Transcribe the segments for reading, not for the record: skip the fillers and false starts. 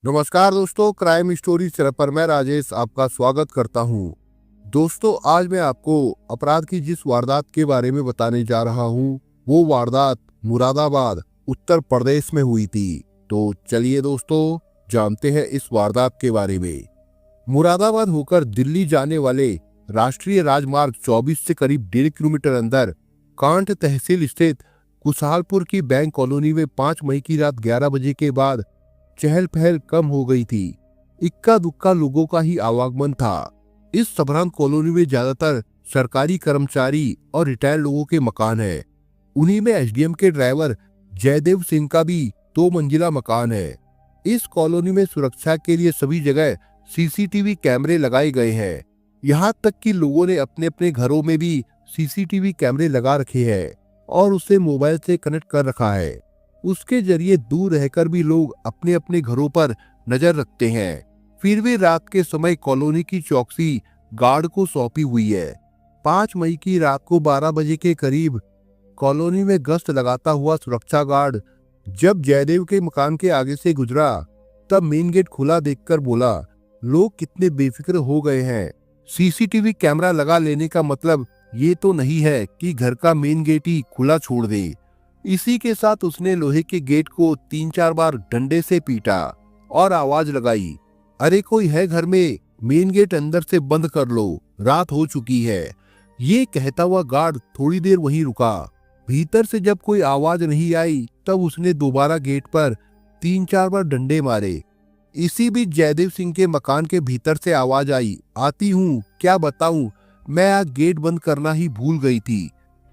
नमस्कार दोस्तों, crime story channel पर मैं राजेश आपका स्वागत करता हूं। दोस्तों, आज मैं आपको अपराध की जिस वारदात के बारे में बताने जा रहा हूं, वो वारदात मुरादाबाद उत्तर प्रदेश में हुई थी। तो चलिए दोस्तों, जानते हैं इस वारदात के बारे में। मुरादाबाद होकर दिल्ली जाने वाले राष्ट्रीय राजमार्ग 24 से करीब 1.5 किलोमीटर अंदर कांट तहसील स्थित कुशालपुर की बैंक कॉलोनी में 5 मई की रात 11 बजे के बाद चहल पहल कम हो गई थी। इक्का दुक्का लोगों का ही आवागमन था। इस संभ्रांत कॉलोनी में ज्यादातर सरकारी कर्मचारी और रिटायर्ड लोगों के मकान हैं। उन्हीं में एसडीएम के ड्राइवर जयदेव सिंह का भी 2 मंजिला मकान है। इस कॉलोनी में सुरक्षा के लिए सभी जगह सीसीटीवी कैमरे लगाए गए हैं। यहाँ तक कि लोगों ने अपने अपने घरों में भी सीसीटीवी कैमरे लगा रखे हैं और उसे मोबाइल से कनेक्ट कर रखा है। उसके जरिए दूर रहकर भी लोग अपने अपने घरों पर नजर रखते हैं। फिर भी रात के समय कॉलोनी की चौकसी गार्ड को सौंपी हुई है। 5 मई की रात को 12 बजे के करीब कॉलोनी में गश्त लगाता हुआ सुरक्षा गार्ड जब जयदेव के मकान के आगे से गुजरा, तब मेन गेट खुला देखकर बोला, लोग कितने बेफिक्र हो गए हैं। सीसीटीवी कैमरा लगा लेने का मतलब ये तो नहीं है कि घर का मेन गेट ही खुला छोड़ दे। इसी के साथ उसने लोहे के गेट को 3-4 बार डंडे से पीटा और आवाज लगाई, अरे कोई है घर में, मेन गेट अंदर से बंद कर लो, रात हो चुकी है। ये कहता हुआ गार्ड थोड़ी देर वहीं रुका। भीतर से जब कोई आवाज नहीं आई, तब उसने दोबारा गेट पर 3-4 बार डंडे मारे। इसी बीच जयदेव सिंह के मकान के भीतर से आवाज आई, आती हूँ, क्या बताऊं, मैं आज गेट बंद करना ही भूल गई थी।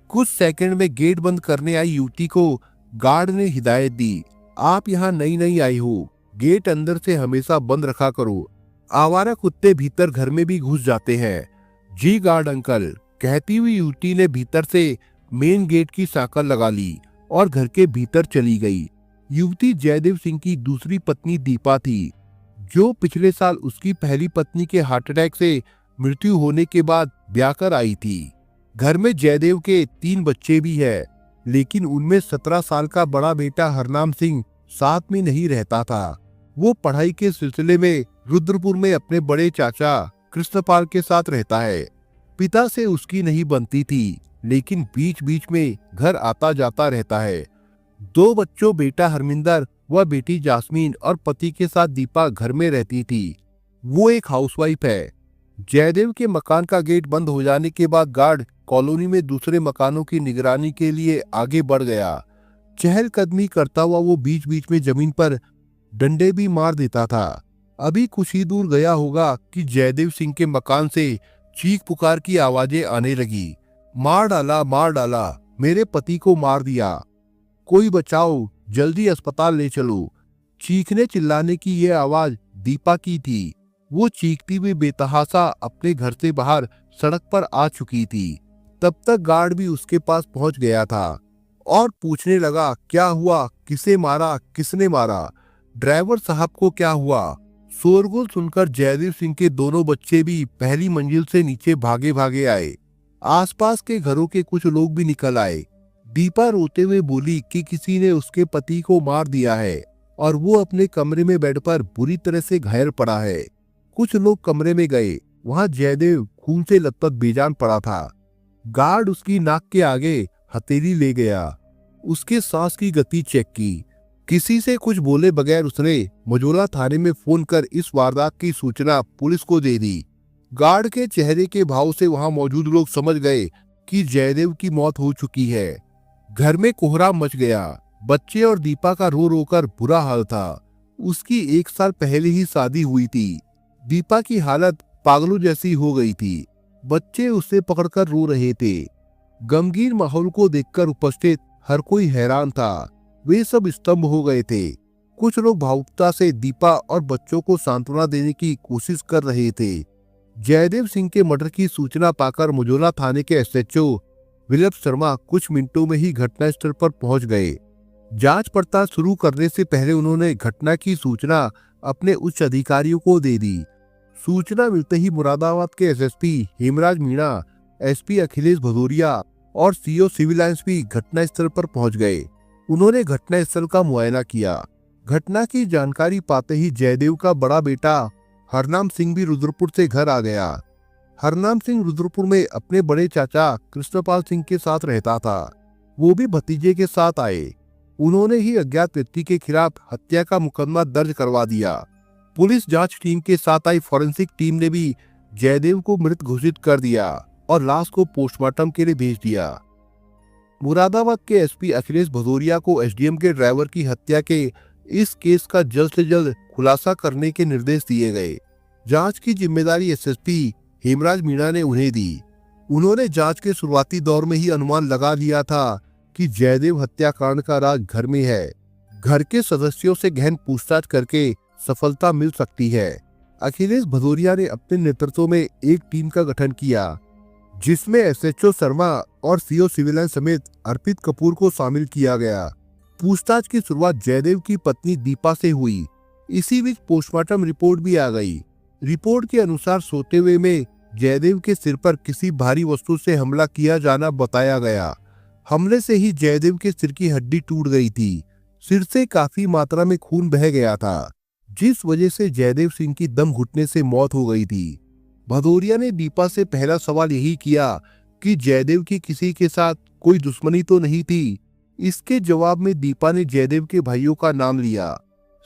कुछ सेकंड में गेट बंद करने आई युवती को गार्ड ने हिदायत दी, आप यहाँ नई नई आई हो, गेट अंदर से हमेशा बंद रखा करो, आवारा कुत्ते भीतर घर में भी घुस जाते हैं। जी गार्ड अंकल, कहती हुई युवती ने भीतर से मेन गेट की सांकल लगा ली और घर के भीतर चली गई। युवती जयदेव सिंह की दूसरी पत्नी दीपा थी, जो पिछले साल उसकी पहली पत्नी के हार्ट अटैक से मृत्यु होने के बाद ब्याह कर आई थी। घर में जयदेव के 3 बच्चे भी है, लेकिन उनमें 17 साल का बड़ा बेटा हरनाम सिंह साथ में नहीं रहता था। वो पढ़ाई के सिलसिले में रुद्रपुर में अपने बड़े चाचा कृष्णपाल के साथ रहता है। पिता से उसकी नहीं बनती थी, लेकिन बीच बीच में घर आता जाता रहता है। 2 बच्चों बेटा हरमिंदर व बेटी जास्मीन और पति के साथ दीपा घर में रहती थी। वो एक हाउसवाइफ है। जयदेव के मकान का गेट बंद हो जाने के बाद गार्ड कॉलोनी में दूसरे मकानों की निगरानी के लिए आगे बढ़ गया। चहलकदमी करता हुआ वो बीच बीच में जमीन पर डंडे भी मार देता था। अभी कुछ ही दूर गया होगा कि जयदेव सिंह के मकान से चीख पुकार की आवाजें आने लगी, मार डाला, मेरे पति को मार दिया, कोई बचाओ, जल्दी अस्पताल ले चलो। चीखने चिल्लाने की ये आवाज दीपा की थी। वो चीखती हुई बेतहासा अपने घर से बाहर सड़क पर आ चुकी थी। तब तक गार्ड भी उसके पास पहुंच गया था और पूछने लगा, क्या हुआ, किसे मारा, किसने मारा, ड्राइवर साहब को क्या हुआ। शोरगुल सुनकर जयदेव सिंह के दोनों बच्चे भी पहली मंजिल से नीचे भागे भागे आए। आसपास के घरों के कुछ लोग भी निकल आए। दीपा रोते हुए बोली कि किसी ने उसके पति को मार दिया है और वो अपने कमरे में बेड पर बुरी तरह से घायल पड़ा है। कुछ लोग कमरे में गए, वहां जयदेव खून से लथपथ बेजान पड़ा था। गार्ड उसकी नाक के आगे हथेली ले गया, उसके सांस की गति चेक की। किसी से कुछ बोले बगैर उसने मजोला थाने में फोन कर इस वारदात की सूचना पुलिस को दे दी। गार्ड के चेहरे के भाव से वहां मौजूद लोग समझ गए कि जयदेव की मौत हो चुकी है। घर में कोहराम मच गया। बच्चे और दीपा का रो रो कर बुरा हाल था। उसकी 1 साल पहले ही शादी हुई थी। दीपा की हालत पागलों जैसी हो गई थी। बच्चे उसे पकड़कर रो रहे थे। गमगीन माहौल को देखकर उपस्थित हर कोई हैरान था। वे सब स्तंभ हो गए थे। कुछ लोग भावुकता से दीपा और बच्चों को सांत्वना देने की कोशिश कर रहे थे। जयदेव सिंह के मर्डर की सूचना पाकर मजोला थाने के एसएचओ विलप शर्मा कुछ मिनटों में ही घटनास्थल पर पहुंच गए। जांच पड़ताल शुरू करने से पहले उन्होंने घटना की सूचना अपने उच्च अधिकारियों को दे दी। सूचना मिलते ही मुरादाबाद के एसएसपी हेमराज मीणा, एसपी अखिलेश भदौरिया और सीओ सिविल लाइंस भी घटनास्थल पर पहुंच गए। उन्होंने घटनास्थल का मुआयना किया। घटना की जानकारी पाते ही जयदेव का बड़ा बेटा हरनाम सिंह भी रुद्रपुर से घर आ गया। हरनाम सिंह रुद्रपुर में अपने बड़े चाचा कृष्णपाल सिंह के साथ रहता था। वो भी भतीजे के साथ आए। उन्होंने ही अज्ञात व्यक्ति के खिलाफ हत्या का मुकदमा दर्ज करवा दिया। पुलिस जांच टीम के साथ आई फॉरेंसिक टीम ने भी जयदेव को मृत घोषित कर दिया और लाश को पोस्टमार्टम के लिए भेज दिया। मुरादाबाद के एसपी अखिलेश भदौरिया को एसडीएम के ड्राइवर की हत्या के इस केस का जल्द से जल्द खुलासा करने के निर्देश दिए गए। जांच की जिम्मेदारी एसएसपी हेमराज मीणा ने उन्हें दी। उन्होंने जांच के शुरुआती दौर में ही अनुमान लगा लिया था कि जयदेव हत्याकांड का राज घर में है। घर के सदस्यों से गहन पूछताछ करके सफलता मिल सकती है। अखिलेश भदौरिया ने अपने नेतृत्व में एक टीम का गठन किया, जिसमें एसएचओ शर्मा और सीओ सिविल लाइन समेत अर्पित कपूर को शामिल किया गया। पूछताछ की शुरुआत जयदेव की पत्नी दीपा से हुई। इसी बीच पोस्टमार्टम रिपोर्ट भी आ गई। रिपोर्ट के अनुसार सोते हुए में जयदेव के सिर पर किसी भारी वस्तु से हमला किया जाना बताया गया। हमले से ही जयदेव के सिर की हड्डी टूट गई थी। सिर से काफी मात्रा में खून बह गया था, जिस वजह से जयदेव सिंह की दम घुटने से मौत हो गई थी। भदौरिया ने दीपा से पहला सवाल यही किया कि जयदेव की किसी के साथ कोई दुश्मनी तो नहीं थी। इसके जवाब में दीपा ने जयदेव के भाइयों का नाम लिया।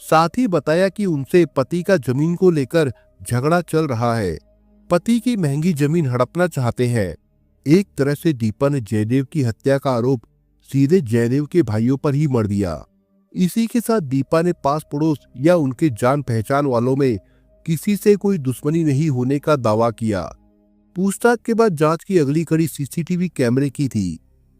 साथ ही बताया कि उनसे पति का जमीन को लेकर झगड़ा चल रहा है। पति की महंगी जमीन हड़पना चाहते हैं। एक तरह से दीपा ने जयदेव की हत्या का आरोप सीधे जयदेव के भाइयों पर ही मढ़ दिया। इसी के साथ दीपा ने पास पड़ोस या उनके जान पहचान वालों में किसी से कोई दुश्मनी नहीं होने का दावा किया। पूछताछ के बाद जांच की अगली कड़ी सीसीटीवी कैमरे की थी।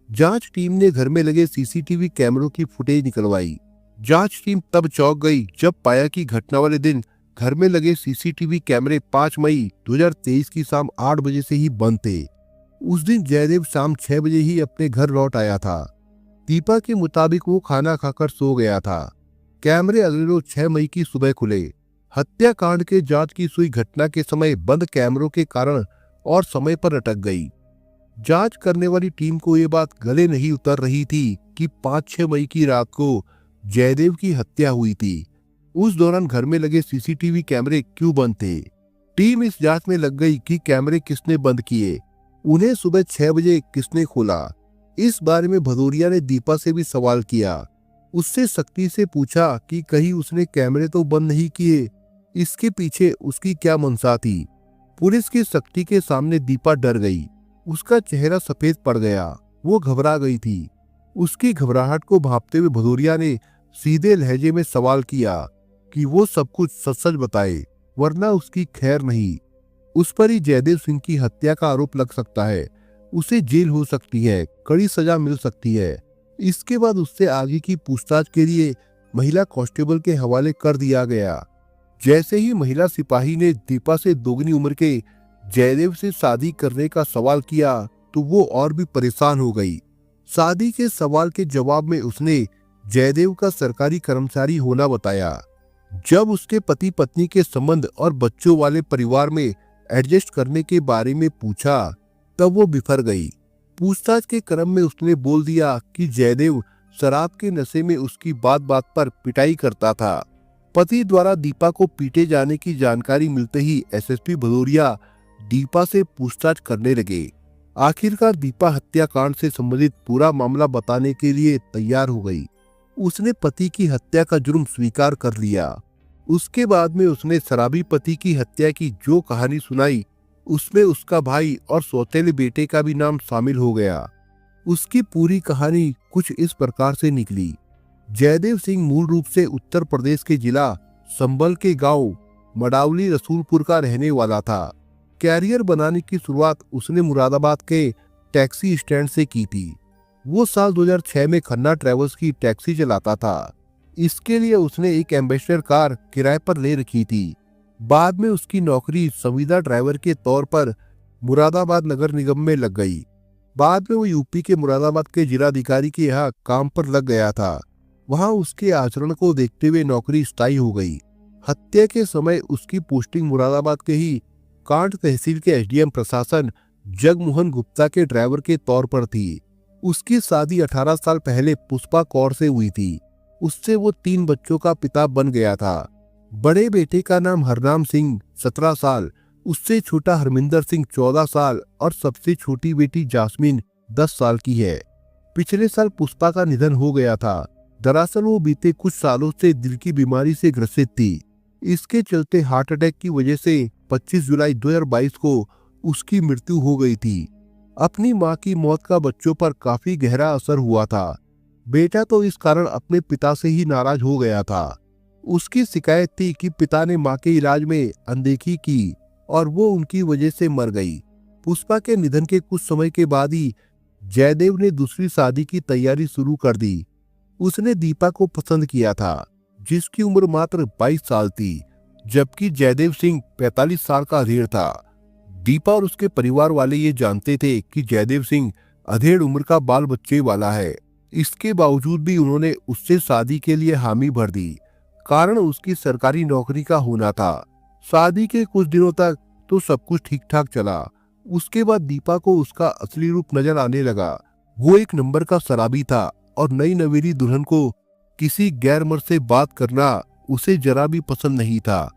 जांच टीम ने घर में लगे सीसीटीवी कैमरों की फुटेज निकलवाई। जांच टीम तब चौंक गई जब पाया कि घटना वाले दिन घर में लगे सीसीटीवी कैमरे 5 मई 2023 की शाम 8 बजे से ही बंद थे। उस दिन जयदेव शाम 6 बजे ही अपने घर लौट आया था। दीपा के मुताबिक वो खाना खाकर सो गया था। कैमरे अगले रोज 6 मई की सुबह खुले। हत्याकांड के जांच की सुई घटना के समय बंद कैमरों के कारण और समय पर अटक गई। जांच करने वाली टीम को ये बात गले नहीं उतर रही थी कि 5-6 मई की रात को जयदेव की हत्या हुई थी। उस दौरान घर में लगे सीसीटीवी कैमरे क्यों बंद थे? टीम इस जांच में लग गई कि कैमरे किसने बंद किए, उन्हें सुबह 6 बजे किसने खोला। इस बारे में भदौरिया ने दीपा से भी सवाल किया। उससे सख्ती से पूछा कि कहीं उसने कैमरे तो बंद नहीं किए, इसके पीछे उसकी क्या मंशा थी। पुलिस की सख्ती के सामने दीपा डर गई। उसका चेहरा सफेद पड़ गया। वो घबरा गई थी। उसकी घबराहट को भांपते हुए भदौरिया ने सीधे लहजे में सवाल किया कि वो सब कुछ सच सच बताए, वरना उसकी खैर नहीं। उस पर ही जयदेव सिंह की हत्या का आरोप लग सकता है। उसे जेल हो सकती है, कड़ी सजा मिल सकती है। इसके बाद उससे आगे की पूछताछ के लिए महिला कांस्टेबल के हवाले कर दिया गया। जैसे ही महिला सिपाही ने दीपा से दोगुनी उम्र के जयदेव से शादी करने का सवाल किया तो वो और भी परेशान हो गई। शादी के सवाल के जवाब में उसने जयदेव का सरकारी कर्मचारी होना बताया। जब उसके पति पत्नी के संबंध और बच्चों वाले परिवार में एडजस्ट करने के बारे में पूछा तब वो बिफर गई। पूछताछ के क्रम में उसने बोल दिया कि जयदेव शराब के नशे में उसकी बात बात पर पिटाई करता था। पति द्वारा दीपा को पीटे जाने की जानकारी मिलते ही एसएसपी भदौरिया दीपा से पूछताछ करने लगे। आखिरकार दीपा हत्याकांड से संबंधित पूरा मामला बताने के लिए तैयार हो गई। उसने पति की हत्या का जुर्म स्वीकार कर लिया। उसके बाद में उसने शराबी पति की हत्या की जो कहानी सुनाई उसमें उसका भाई और सौतेले बेटे का भी नाम शामिल हो गया। उसकी पूरी कहानी कुछ इस प्रकार से निकली। जयदेव सिंह मूल रूप से उत्तर प्रदेश के जिला संभल के गांव मडावली रसूलपुर का रहने वाला था। कैरियर बनाने की शुरुआत उसने मुरादाबाद के टैक्सी स्टैंड से की थी। वो साल 2006 में खन्ना ट्रेवल्स की टैक्सी चलाता था। इसके लिए उसने एक एम्बेसडर कार किराए पर ले रखी थी। बाद में उसकी नौकरी संविदा ड्राइवर के तौर पर मुरादाबाद नगर निगम में लग गई। बाद में वो यूपी के मुरादाबाद के जिलाधिकारी के यहाँ काम पर लग गया था। वहां उसके आचरण को देखते हुए नौकरी स्थायी हो गई। हत्या के समय उसकी पोस्टिंग मुरादाबाद के ही कांट तहसील के एसडीएम प्रशासन जगमोहन गुप्ता के ड्राइवर के तौर पर थी। उसकी शादी 18 साल पहले पुष्पा कौर से हुई थी। उससे वो 3 बच्चों का पिता बन गया था। बड़े बेटे का नाम हरनाम सिंह 17 साल, उससे छोटा हरमिंदर सिंह 14 साल और सबसे छोटी बेटी जास्मीन 10 साल की है। पिछले साल पुष्पा का निधन हो गया था। दरअसल वो बीते कुछ सालों से दिल की बीमारी से ग्रसित थी। इसके चलते हार्ट अटैक की वजह से 25 जुलाई 2022 को उसकी मृत्यु हो गई थी। अपनी मां की मौत का बच्चों पर काफी गहरा असर हुआ था। बेटा तो इस कारण अपने पिता से ही नाराज हो गया था। उसकी शिकायत थी कि पिता ने मां के इलाज में अनदेखी की और वो उनकी वजह से मर गई। पुष्पा के निधन के कुछ समय के बाद ही जयदेव ने दूसरी शादी की तैयारी शुरू कर दी। उसने दीपा को पसंद किया था, जिसकी उम्र मात्र 22 साल थी, जबकि जयदेव सिंह 45 साल का अधेड़ था। दीपा और उसके परिवार वाले ये जानते थे कि जयदेव सिंह अधेड़ उम्र का बाल बच्चे वाला है। इसके बावजूद भी उन्होंने उससे शादी के लिए हामी भर दी, कारण उसकी सरकारी नौकरी का होना था। शादी के कुछ दिनों तक तो सब कुछ ठीक ठाक चला। उसके बाद दीपा को उसका असली रूप नजर आने लगा। वो एक नंबर का शराबी था और नई नवेली दुल्हन को किसी गैर मर्द से बात करना उसे जरा भी पसंद नहीं था।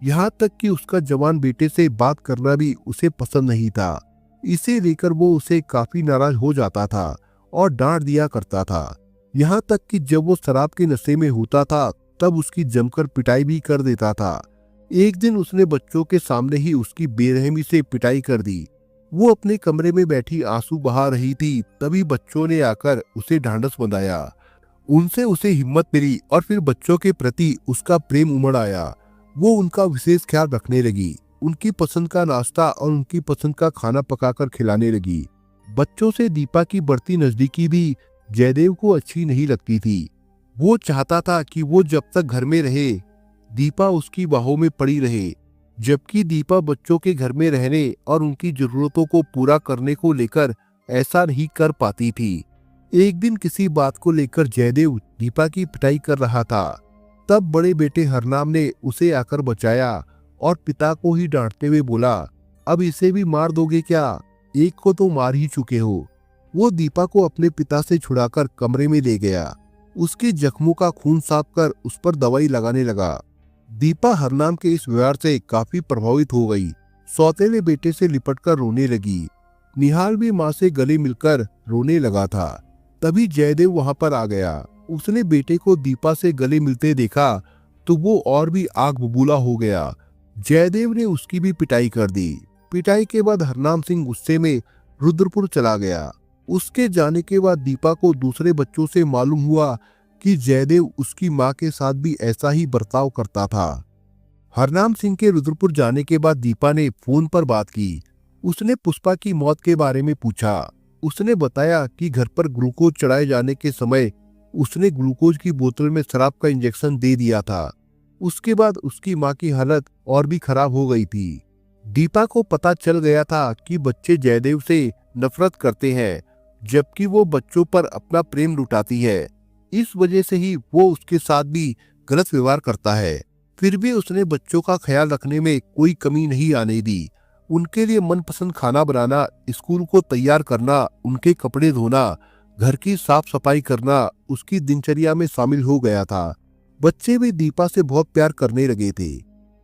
यहाँ तक कि उसका जवान बेटे से बात करना भी उसे पसंद नहीं था। इसे लेकर वो उसे काफी नाराज हो जाता था और डांट दिया करता था। यहाँ तक कि जब वो शराब के नशे में होता था तब उसकी जमकर पिटाई भी कर देता था। एक दिन उसने बच्चों के सामने ही उसकी बेरहमी से पिटाई कर दी। वो अपने कमरे में बैठी आंसू बहा रही थी, तभी बच्चों ने आकर उसे ढांढस बंधाया। उनसे उसे हिम्मत मिली और फिर बच्चों के प्रति उसका प्रेम उमड़ आया। वो उनका विशेष ख्याल रखने लगी, उनकी पसंद का नाश्ता और उनकी पसंद का खाना पकाकर खिलाने लगी। बच्चों से दीपा की बढ़ती नजदीकी भी जयदेव को अच्छी नहीं लगती थी। वो चाहता था कि वो जब तक घर में रहे दीपा उसकी बाहों में पड़ी रहे, जबकि दीपा बच्चों के घर में रहने और उनकी जरूरतों को पूरा करने को लेकर ऐसा नहीं कर पाती थी। एक दिन किसी बात को लेकर जयदेव दीपा की पिटाई कर रहा था। तब बड़े बेटे हरनाम ने उसे आकर बचाया और पिता को ही डांटते हुए बोला, अब इसे भी मार दोगे क्या? एक को तो मार ही चुके हो। वो दीपा को अपने पिता से छुड़ाकर कमरे में ले गया। उसके जख्मों का खून साफ कर उस पर दवाई लगाने लगा। दीपा हरनाम के इस व्यवहार से काफी प्रभावित हो गई। सौतेले बेटे से लिपटकर रोने लगी। निहाल भी माँ से गले मिलकर रोने लगा था। तभी जयदेव वहां पर आ गया। उसने बेटे को दीपा से गले मिलते देखा तो वो और भी आग बबूला हो गया। जयदेव ने उसकी भी पिटाई कर दी। पिटाई के बाद हरनाम सिंह गुस्से में रुद्रपुर चला गया। उसके जाने के बाद दीपा को दूसरे बच्चों से मालूम हुआ कि जयदेव उसकी मां के साथ भी ऐसा ही बर्ताव करता था। हरनाम सिंह के रुद्रपुर जाने के बाद दीपा ने फोन पर बात की। उसने पुष्पा की मौत के बारे में पूछा। उसने बताया कि घर पर ग्लूकोज चढ़ाए जाने के समय उसने ग्लूकोज की बोतल में शराब का इंजेक्शन दे दिया था। उसके बाद उसकी मां की हालत और भी खराब हो गई थी। दीपा को पता चल गया था कि बच्चे जयदेव से नफरत करते हैं, जबकि वो बच्चों पर अपना प्रेम लुटाती है। इस वजह से ही वो उसके साथ भी गलत व्यवहार करता है। फिर भी उसने बच्चों का ख्याल रखने में कोई कमी नहीं आने दी। उनके लिए मनपसंद खाना बनाना, स्कूल को तैयार करना, उनके कपड़े धोना, घर की साफ सफाई करना उसकी दिनचर्या में शामिल हो गया था। बच्चे भी दीपा से बहुत प्यार करने लगे थे।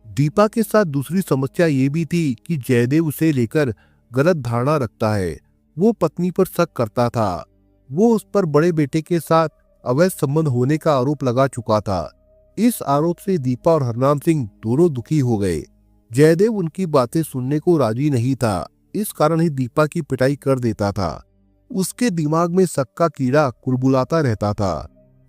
दीपा के साथ दूसरी समस्या ये भी थी कि जयदेव उसे लेकर गलत धारणा रखता है। वो पत्नी पर शक करता था। वो उस पर बड़े बेटे के साथ अवैध संबंध होने का आरोप लगा चुका था। इस आरोप से दीपा और हरनाम सिंह दोनों दुखी हो गए। जयदेव उनकी बातें सुनने को राजी नहीं था। इस कारण ही दीपा की पिटाई कर देता था। उसके दिमाग में शक का कीड़ा कुलबुलाता रहता था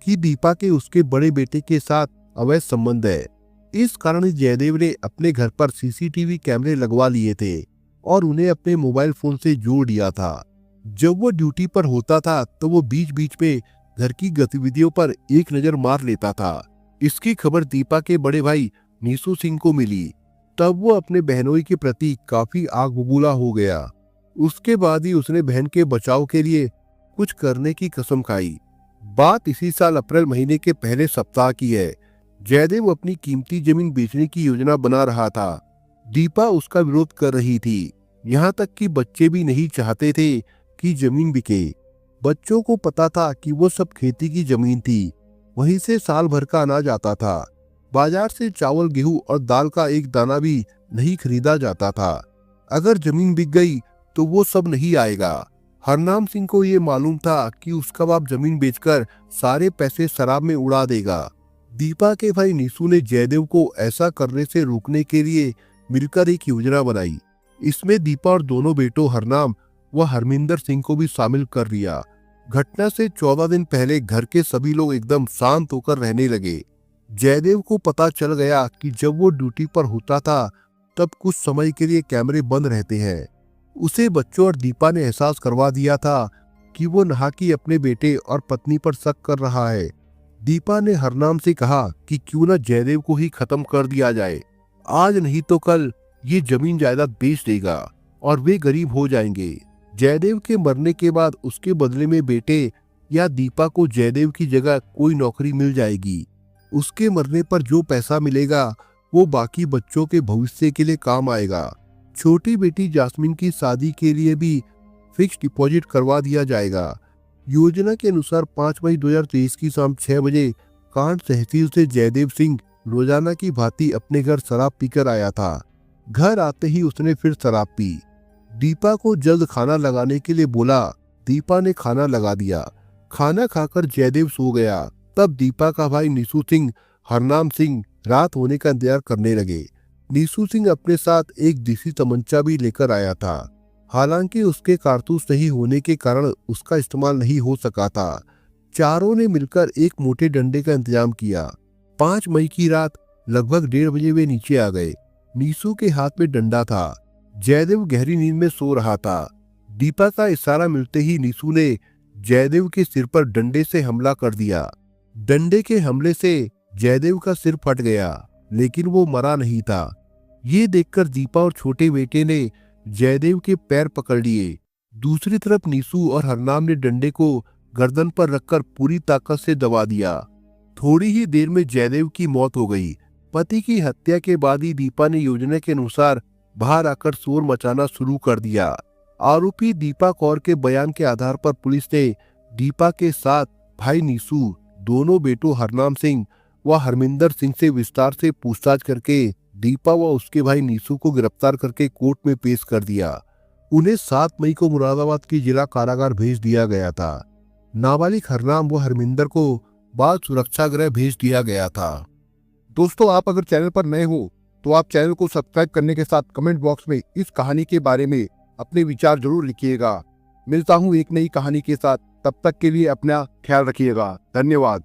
कि दीपा के उसके बड़े बेटे के साथ अवैध संबंध है। इस कारण ही जयदेव ने अपने घर पर सीसीटीवी कैमरे लगवा लिए थे और उन्हें अपने मोबाइल फोन से जोड़ दिया था। जब वो ड्यूटी पर होता था तो वो बीच बीच में घर की गतिविधियों पर एक नजर मार लेता था। इसकी खबर दीपा के बड़े भाई नीसू सिंह को मिली। तब वो अपने बहनोई के प्रति काफी आग बबूला हो गया। उसके बाद ही उसने बहन के बचाव के लिए कुछ करने की कसम खाई। बात इसी साल अप्रैल महीने के पहले सप्ताह की है। जयदेव अपनी कीमती जमीन बेचने की योजना बना रहा था। दीपा उसका विरोध कर रही थी। यहाँ तक कि बच्चे भी नहीं चाहते थे कि जमीन बिके। बच्चों को पता था कि वो सब खेती की जमीन थी। वहीं से साल भर का अनाज आता था। बाजार से चावल, गेहूं और दाल का एक दाना भी नहीं खरीदा जाता था। अगर जमीन बिक गई तो वो सब नहीं आएगा। हरनाम सिंह को ये मालूम था कि उसका बाप जमीन बेचकर सारे पैसे शराब में उड़ा देगा। दीपा के भाई नीसू ने जयदेव को ऐसा करने से रोकने के लिए मिलकर एक योजना बनाई। इसमें दीपा और दोनों बेटों हरनाम व हरमिंदर सिंह को भी शामिल कर लिया। घटना से 14 दिन पहले घर के सभी लोग एकदम शांत होकर रहने लगे। जयदेव को पता चल गया कि जब वो ड्यूटी पर होता था तब कुछ समय के लिए कैमरे बंद रहते हैं। उसे बच्चों और दीपा ने एहसास करवा दिया था कि वो नहाकी अपने बेटे और पत्नी पर शक कर रहा है। दीपा ने हरनाम से कहा कि क्यों न जयदेव को ही खत्म कर दिया जाए। आज नहीं तो कल ये जमीन जायदाद बेच देगा और वे गरीब हो जाएंगे। जयदेव के मरने के बाद उसके बदले में बेटे या दीपा को जयदेव की जगह कोई नौकरी मिल जाएगी। उसके मरने पर जो पैसा मिलेगा वो बाकी बच्चों के भविष्य के लिए काम आएगा। छोटी बेटी जास्मिन की शादी के लिए भी फिक्स डिपॉजिट करवा दिया जाएगा। योजना के अनुसार 5 मई 2023 की शाम 6 बजे कांड तहसील से जयदेव सिंह रोजाना की भांति अपने घर शराब पीकर आया था। घर आते ही उसने फिर शराब पी। दीपा को जल्द खाना लगाने के लिए बोला। दीपा ने खाना लगा दिया। खाना खाकर जयदेव सो गया। तब दीपा का भाई नीसू सिंह, हरनाम सिंह रात होने का इंतजार करने लगे। नीसू सिंह अपने साथ एक देसी तमंचा भी लेकर आया था। हालांकि उसके कारतूस नहीं होने के कारण उसका इस्तेमाल नहीं हो सका था। चारों ने मिलकर एक मोटे डंडे का इंतजाम किया। 5 मई की रात लगभग 1:30 बजे वे नीचे आ गए। नीसू के हाथ में डंडा था। जयदेव गहरी नींद में सो रहा था। दीपा का इशारा मिलते ही नीसू ने जयदेव के सिर पर डंडे से हमला कर दिया। डंडे के हमले से जयदेव का सिर फट गया, लेकिन वो मरा नहीं था। ये देखकर दीपा और छोटे बेटे ने जयदेव के पैर पकड़ लिए। दूसरी तरफ नीसू और हरनाम ने डंडे को गर्दन पर रखकर पूरी ताकत से दबा दिया। थोड़ी ही देर में जयदेव की मौत हो गई। पति की हत्या के बाद ही दीपा ने योजना के अनुसार बाहर आकर शोर मचाना शुरू कर दिया। आरोपी दीपा कौर के बयान के आधार पर पुलिस ने दीपा के साथ भाई नीसू, दोनों बेटों हरनाम सिंह व हरमिंदर सिंह से विस्तार से पूछताछ करके दीपा व उसके भाई नीसू को गिरफ्तार करके कोर्ट में पेश कर दिया। उन्हें 7 मई को मुरादाबाद की जिला कारागार भेज दिया गया था। नाबालिग हरनाम व हरमिंदर को बाल सुरक्षा गृह भेज दिया गया था। दोस्तों, आप अगर चैनल पर नए हो तो आप चैनल को सब्सक्राइब करने के साथ कमेंट बॉक्स में इस कहानी के बारे में अपने विचार जरूर लिखिएगा। मिलता हूँ एक नई कहानी के साथ। तब तक के लिए अपना ख्याल रखिएगा। धन्यवाद।